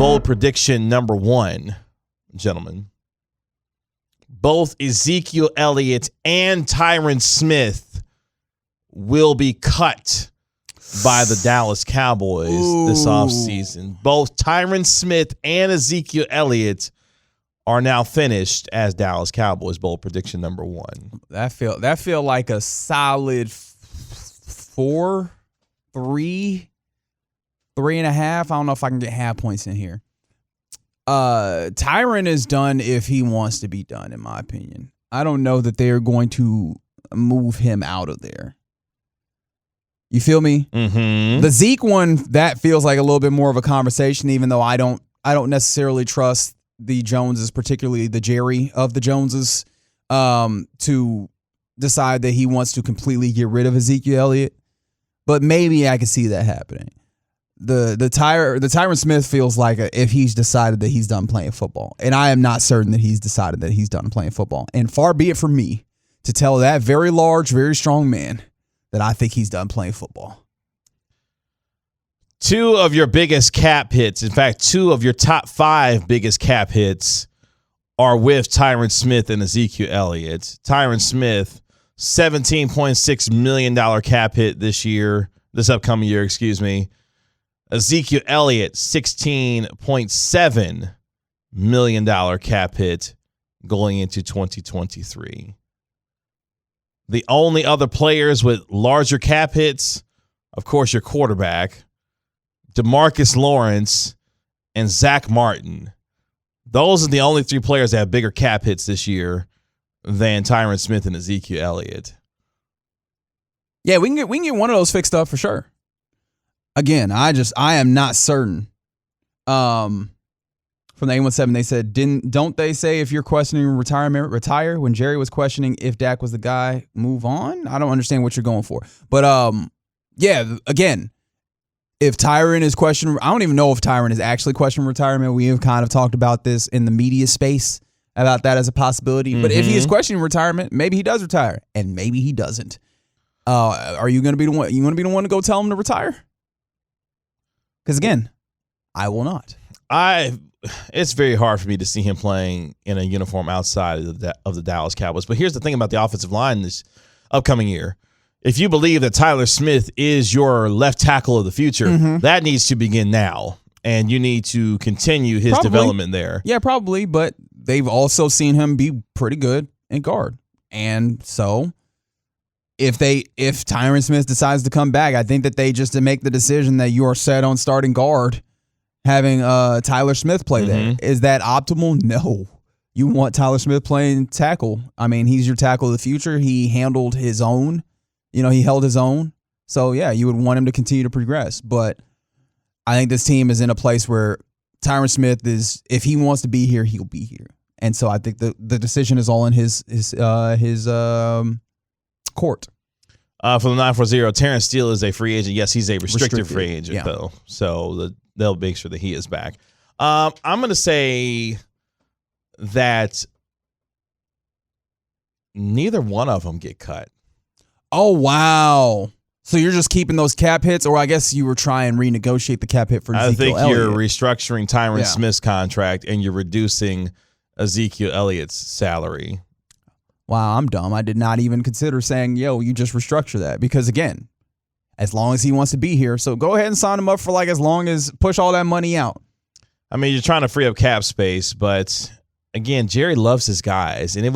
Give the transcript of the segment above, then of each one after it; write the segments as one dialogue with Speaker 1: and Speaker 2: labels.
Speaker 1: Bold prediction number 1, gentlemen. Both Ezekiel Elliott and Tyron Smith will be cut by the Dallas Cowboys this offseason. Both Tyron Smith and Ezekiel Elliott are now finished as Dallas Cowboys. Bold prediction number 1.
Speaker 2: That feel like a solid 4, 3, 3.5. I don't know if I can get half points in here. Tyron is done if he wants to be done, in my opinion. I don't know that they're going to move him out of there. You feel me?
Speaker 1: Mm-hmm.
Speaker 2: The Zeke one, that feels like a little bit more of a conversation, even though I don't necessarily trust the Joneses, particularly the Jerry of the Joneses, to decide that he wants to completely get rid of Ezekiel Elliott. But maybe I could see that happening. The Tyron Smith feels like if he's decided that he's done playing football. And I am not certain that he's decided that he's done playing football. And far be it from me to tell that very large, very strong man that I think he's done playing football.
Speaker 1: 2 of your biggest cap hits, in fact, 2 of your top 5 biggest cap hits are with Tyron Smith and Ezekiel Elliott. Tyron Smith, $17.6 million cap hit this upcoming year, Ezekiel Elliott, $16.7 million cap hit going into 2023. The only other players with larger cap hits, of course, your quarterback, DeMarcus Lawrence, and Zach Martin. Those are the only 3 players that have bigger cap hits this year than Tyron Smith and Ezekiel Elliott.
Speaker 2: Yeah, we can get one of those fixed up for sure. Again, I am not certain. From the 817, they said, don't they say if you're questioning retirement, retire? When Jerry was questioning if Dak was the guy, move on? I don't understand what you're going for. But yeah, again, if Tyron is questioning, I don't even know if Tyron is actually questioning retirement. We have kind of talked about this in the media space about that as a possibility. Mm-hmm. But if he is questioning retirement, maybe he does retire, and maybe he doesn't. Are you going to be the one? You want to be the one to go tell him to retire? Because again, I will not.
Speaker 1: It's very hard for me to see him playing in a uniform outside of the Dallas Cowboys. But here's the thing about the offensive line this upcoming year. If you believe that Tyler Smith is your left tackle of the future, that needs to begin now. And you need to continue his development there.
Speaker 2: Yeah, probably. But they've also seen him be pretty good in guard. And so if Tyron Smith decides to come back, I think that they just to make the decision that you are set on starting guard, having Tyler Smith play there. Is that optimal? No. You want Tyler Smith playing tackle. I mean, he's your tackle of the future. He handled his own. He held his own. So, yeah, you would want him to continue to progress. But I think this team is in a place where Tyron Smith is, if he wants to be here, he'll be here. And so I think the decision is all in his court.
Speaker 1: From the 940, Terrence Steele is a free agent. Yes, he's a restricted free agent, though. So they'll make sure that he is back. I'm going to say that neither one of them get cut.
Speaker 2: Oh, wow. So you're just keeping those cap hits, or I guess you were trying to renegotiate the cap hit for Ezekiel Elliott.
Speaker 1: I think you're restructuring Tyron Smith's contract, and you're reducing Ezekiel Elliott's salary.
Speaker 2: Wow, I'm dumb. I did not even consider saying, you just restructure that. Because, again, as long as he wants to be here, so go ahead and sign him up for as long as push all that money out.
Speaker 1: I mean, you're trying to free up cap space, but again, Jerry loves his guys, and I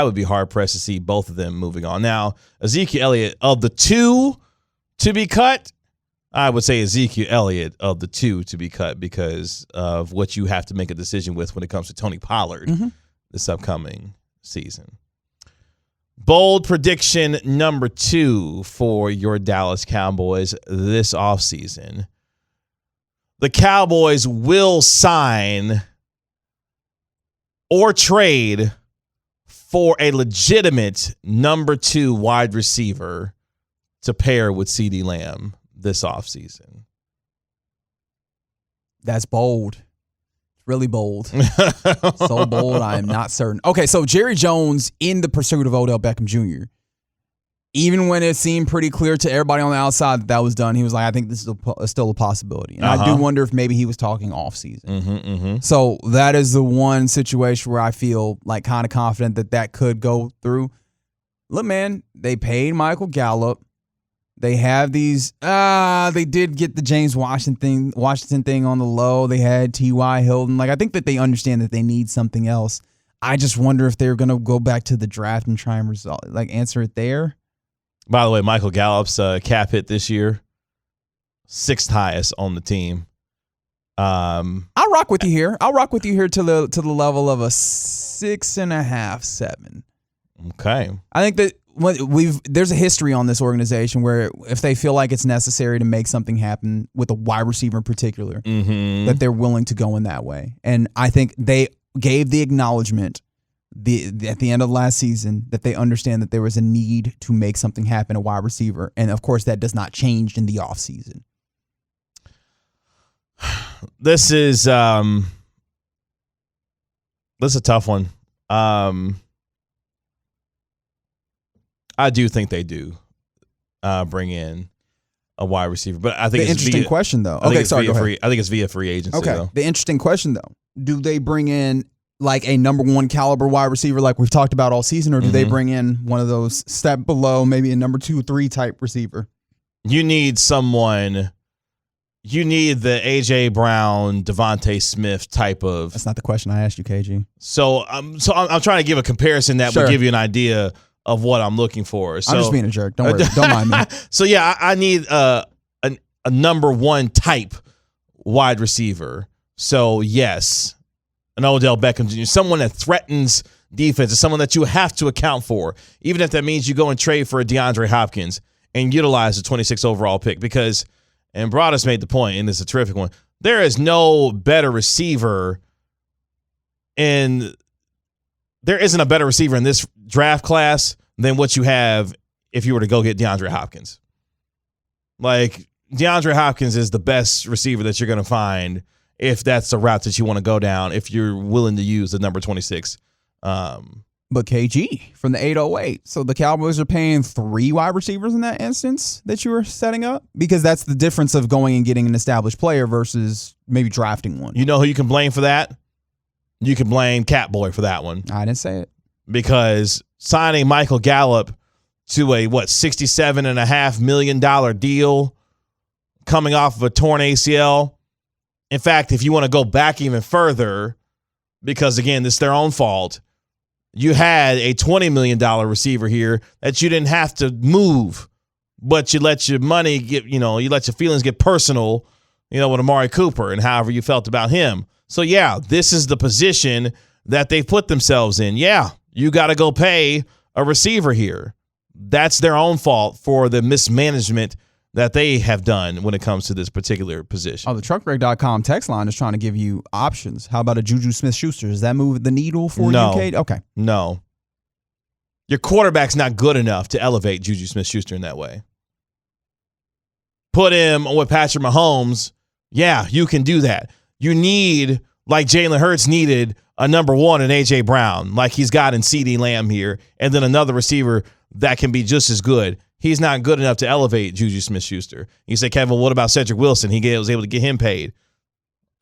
Speaker 1: would be hard-pressed to see both of them moving on. Now, Ezekiel Elliott, of the 2 to be cut, I would say Ezekiel Elliott of the 2 to be cut because of what you have to make a decision with when it comes to Tony Pollard this upcoming season. Bold prediction number 2 for your Dallas Cowboys this offseason. The Cowboys will sign or trade for a legitimate number 2 wide receiver to pair with CeeDee Lamb this offseason.
Speaker 2: That's bold. Really bold. So bold, I am not certain. Okay, so Jerry Jones in the pursuit of Odell Beckham Jr. even when it seemed pretty clear to everybody on the outside that was done, he was like, I think this is still a possibility. And I do wonder if maybe he was talking offseason. So that is the one situation where I feel like kind of confident that could go through. Look, man, they paid Michael Gallup. They have these, they did get the James Washington thing on the low. They had T.Y. Hilton. Like, I think that they understand that they need something else. I just wonder if they're going to go back to the draft and try and answer it there.
Speaker 1: By the way, Michael Gallup's cap hit this year, 6th highest on the team.
Speaker 2: I'll rock with you here. I'll rock with you here to the level of a 6.5, 7.
Speaker 1: Okay.
Speaker 2: I think that there's a history on this organization where if they feel like it's necessary to make something happen with a wide receiver in particular, that they're willing to go in that way. And I think they gave the acknowledgement at the end of last season that they understand that there was a need to make something happen at wide receiver. And of course, that does not change in the offseason.
Speaker 1: This is a tough one. I do think they do bring in a wide receiver, but I think
Speaker 2: the interesting question though. Okay, sorry, go ahead.
Speaker 1: I think it's via free agency.
Speaker 2: Okay,
Speaker 1: though.
Speaker 2: The interesting question though: do they bring in like a number 1 caliber wide receiver like we've talked about all season, or do they bring in one of those step below, maybe a number 2, 3 type receiver?
Speaker 1: You need someone. You need the A.J. Brown, Devontae Smith type of.
Speaker 2: That's not the question I asked you, KG.
Speaker 1: So I'm trying to give a comparison that will give you an idea of what I'm looking for. So,
Speaker 2: I'm just being a jerk. Don't worry. Don't mind me.
Speaker 1: So yeah, I need a number 1 type wide receiver. So yes, an Odell Beckham Jr., someone that threatens defense, is someone that you have to account for, even if that means you go and trade for a DeAndre Hopkins and utilize the 26th overall pick. Because, and Broadus made the point, and it's a terrific one, there is no better receiver there isn't a better receiver in this draft class than what you have if you were to go get DeAndre Hopkins. Like, DeAndre Hopkins is the best receiver that you're going to find if that's the route that you want to go down, if you're willing to use the number 26.
Speaker 2: But KG from the 808. So the Cowboys are paying 3 wide receivers in that instance that you were setting up? Because that's the difference of going and getting an established player versus maybe drafting one.
Speaker 1: You know who you can blame for that? You can blame Catboy for that one.
Speaker 2: I didn't say it.
Speaker 1: Because signing Michael Gallup to a, $67.5 million deal coming off of a torn ACL. In fact, if you want to go back even further, because, again, this is their own fault, you had a $20 million receiver here that you didn't have to move, but you let your money get, you let your feelings get personal, with Amari Cooper and however you felt about him. So, yeah, this is the position that they put themselves in. Yeah, you got to go pay a receiver here. That's their own fault for the mismanagement that they have done when it comes to this particular position.
Speaker 2: Oh, the truckwreck.com text line is trying to give you options. How about a Juju Smith-Schuster? Does that move the needle for you, Kate? Okay.
Speaker 1: No. Your quarterback's not good enough to elevate Juju Smith-Schuster in that way. Put him with Patrick Mahomes. Yeah, you can do that. You need, like Jalen Hurts needed, a number 1 in A.J. Brown, like he's got in CeeDee Lamb here, and then another receiver that can be just as good. He's not good enough to elevate Juju Smith-Schuster. You say, Kevin, what about Cedric Wilson? He was able to get him paid.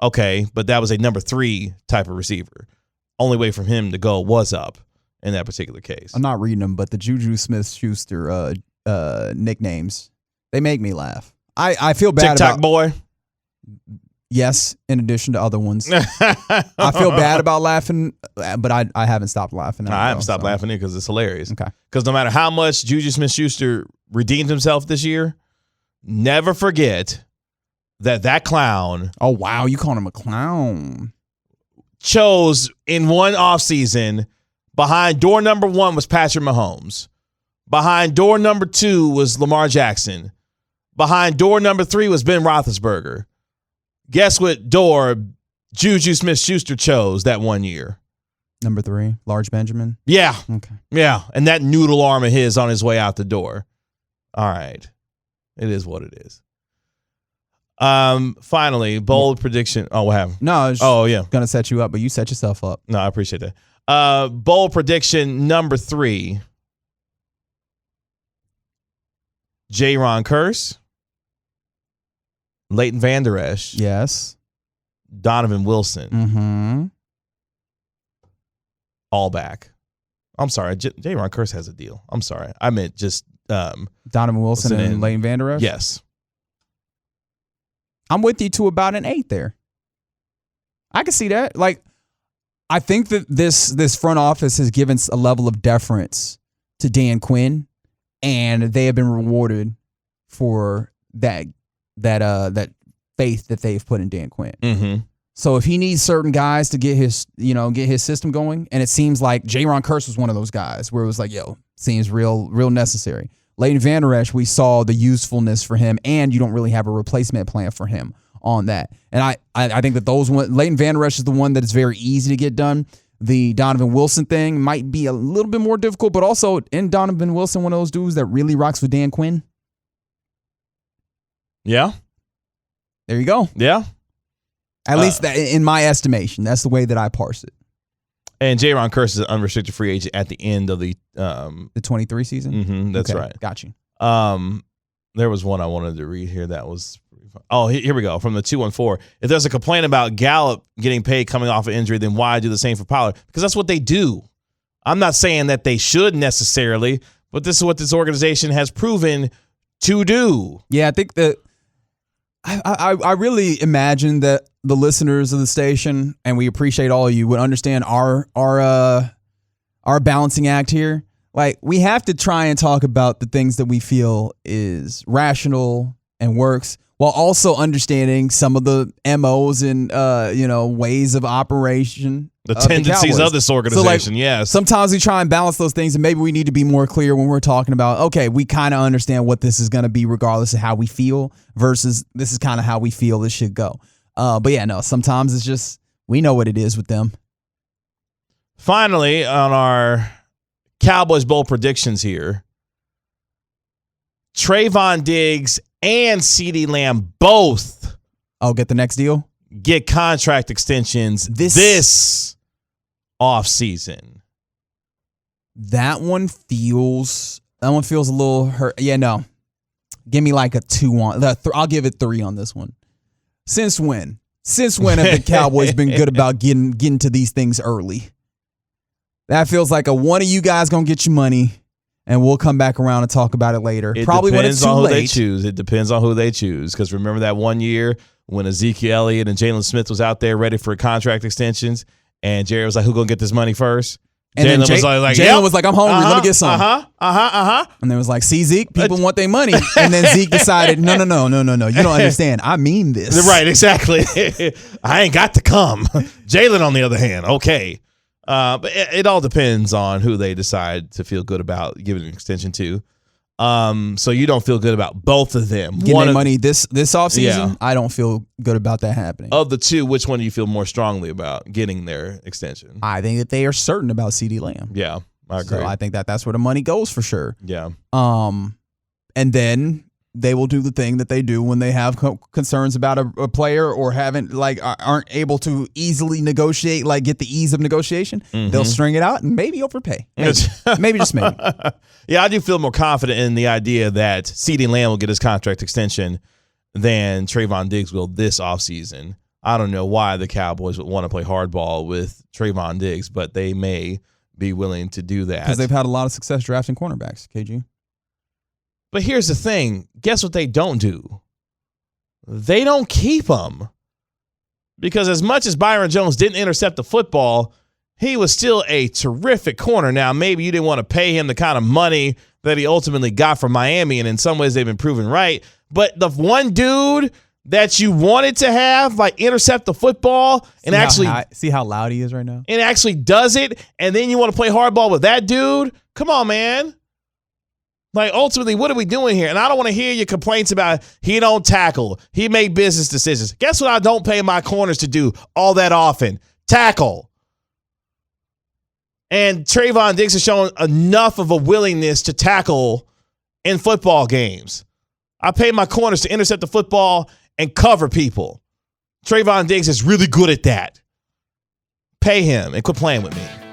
Speaker 1: Okay, but that was a number 3 type of receiver. Only way for him to go was up in that particular case.
Speaker 2: I'm not reading them, but the Juju Smith-Schuster nicknames, they make me laugh. I feel bad
Speaker 1: TikTok
Speaker 2: about...
Speaker 1: boy?
Speaker 2: Yes, in addition to other ones. I feel bad about laughing, but I haven't stopped laughing.
Speaker 1: I haven't stopped laughing because it's hilarious.
Speaker 2: Okay.
Speaker 1: Because no matter how much Juju Smith-Schuster redeemed himself this year, never forget that clown.
Speaker 2: Oh, wow. You called him a clown.
Speaker 1: Chose in one offseason, behind door number 1 was Patrick Mahomes. Behind door number 2 was Lamar Jackson. Behind door number 3 was Ben Roethlisberger. Guess what door Juju Smith-Schuster chose that one year?
Speaker 2: Number 3, Large Benjamin.
Speaker 1: Yeah.
Speaker 2: Okay.
Speaker 1: Yeah. And that noodle arm of his on his way out the door. All right. It is what it is. Finally, bold prediction. Oh, what happened?
Speaker 2: No, I was
Speaker 1: yeah.
Speaker 2: going to set you up, but you set yourself up.
Speaker 1: No, I appreciate that. Bold prediction number 3. Jaron Kearse, Leighton Vander Esch,
Speaker 2: Yes.
Speaker 1: Donovan Wilson,
Speaker 2: Mm-hmm.
Speaker 1: all back. I'm sorry, Jaron Kearse has a deal. I'm sorry. I meant just
Speaker 2: Donovan Wilson and Leighton Vander Esch?
Speaker 1: Yes.
Speaker 2: I'm with you to about an 8 there. I can see that. Like, I think that this front office has given a level of deference to Dan Quinn, and they have been rewarded for that faith that they've put in Dan Quinn.
Speaker 1: Mm-hmm.
Speaker 2: So if he needs certain guys to get his system going, and it seems like Jaron Kearse was one of those guys where it was like, yo, seems real necessary. Leighton Vander Esch, we saw the usefulness for him, and you don't really have a replacement plan for him on that. And I think that Leighton Vander Esch is the one that is very easy to get done. The Donovan Wilson thing might be a little bit more difficult, but also in Donovan Wilson, one of those dudes that really rocks with Dan Quinn.
Speaker 1: Yeah.
Speaker 2: There you go.
Speaker 1: Yeah.
Speaker 2: At least that, in my estimation, that's the way that I parse it.
Speaker 1: And Jaron Kearse is an unrestricted free agent at the end of the
Speaker 2: 23 season.
Speaker 1: Mm-hmm, that's
Speaker 2: okay,
Speaker 1: right.
Speaker 2: Got you.
Speaker 1: There was one I wanted to read here that was. Oh, here we go. From the 214. If there's a complaint about Gallup getting paid coming off an injury, then why do the same for Pollard? Because that's what they do. I'm not saying that they should necessarily, but this is what this organization has proven to do.
Speaker 2: Yeah, I think that I really imagine that the listeners of the station, and we appreciate all of you, would understand our balancing act here. Like, we have to try and talk about the things that we feel is rational and works, while also understanding some of the MOs and ways of operation.
Speaker 1: The tendencies of this organization,
Speaker 2: so
Speaker 1: yes.
Speaker 2: Sometimes we try and balance those things, and maybe we need to be more clear when we're talking about, okay, we kind of understand what this is going to be regardless of how we feel versus this is kind of how we feel this should go. But yeah, no, sometimes it's just, we know what it is with them.
Speaker 1: Finally, on our Cowboys Bowl predictions here, Trevon Diggs and CeeDee Lamb both
Speaker 2: get the next deal?
Speaker 1: Get contract extensions this offseason.
Speaker 2: That one feels a little hurt. Yeah, no. Give me like a 2 on. I'll give it 3 on this one. Since when? Since when have the Cowboys been good about getting to these things early? That feels like one of you guys gonna get your money, and we'll come back around and talk about it later. Probably when it's too late.
Speaker 1: They choose. It depends on who they choose. Because remember that one year when Ezekiel Elliott and Jalen Smith was out there ready for contract extensions, and Jerry was like, "Who gonna get this money first?"
Speaker 2: And
Speaker 1: Jalen
Speaker 2: was like, "I'm hungry. Let me get some." And then was like, "See, Zeke, people want their money." And then Zeke decided, "No. You don't understand. I mean this."
Speaker 1: Right? Exactly. I ain't got to come. Jalen, on the other hand, okay. But it all depends on who they decide to feel good about giving an extension to. So you don't feel good about both of them.
Speaker 2: Getting money this offseason, yeah. I don't feel good about that happening.
Speaker 1: Of the two, which one do you feel more strongly about getting their extension?
Speaker 2: I think that they are certain about CeeDee Lamb.
Speaker 1: Yeah, I agree.
Speaker 2: So I think that's where the money goes for sure.
Speaker 1: Yeah.
Speaker 2: And then they will do the thing that they do when they have concerns about a player or aren't able to easily negotiate, like get the ease of negotiation. Mm-hmm. They'll string it out and maybe overpay. Maybe just maybe.
Speaker 1: Yeah, I do feel more confident in the idea that CeeDee Lamb will get his contract extension than Trevon Diggs will this offseason. I don't know why the Cowboys would want to play hardball with Trevon Diggs, but they may be willing to do that.
Speaker 2: Because they've had a lot of success drafting cornerbacks, KG.
Speaker 1: But here's the thing. Guess what they don't do? They don't keep them. Because as much as Byron Jones didn't intercept the football, he was still a terrific corner. Now, maybe you didn't want to pay him the kind of money that he ultimately got from Miami, and in some ways they've been proven right. But the one dude that you wanted to have, like, intercept the football and
Speaker 2: see how loud he is right now?
Speaker 1: And actually does it, and then you want to play hardball with that dude? Come on, man. Like, ultimately, what are we doing here? And I don't want to hear your complaints about he don't tackle. He make business decisions. Guess what I don't pay my corners to do all that often? Tackle. And Trevon Diggs has shown enough of a willingness to tackle in football games. I pay my corners to intercept the football and cover people. Trevon Diggs is really good at that. Pay him and quit playing with me.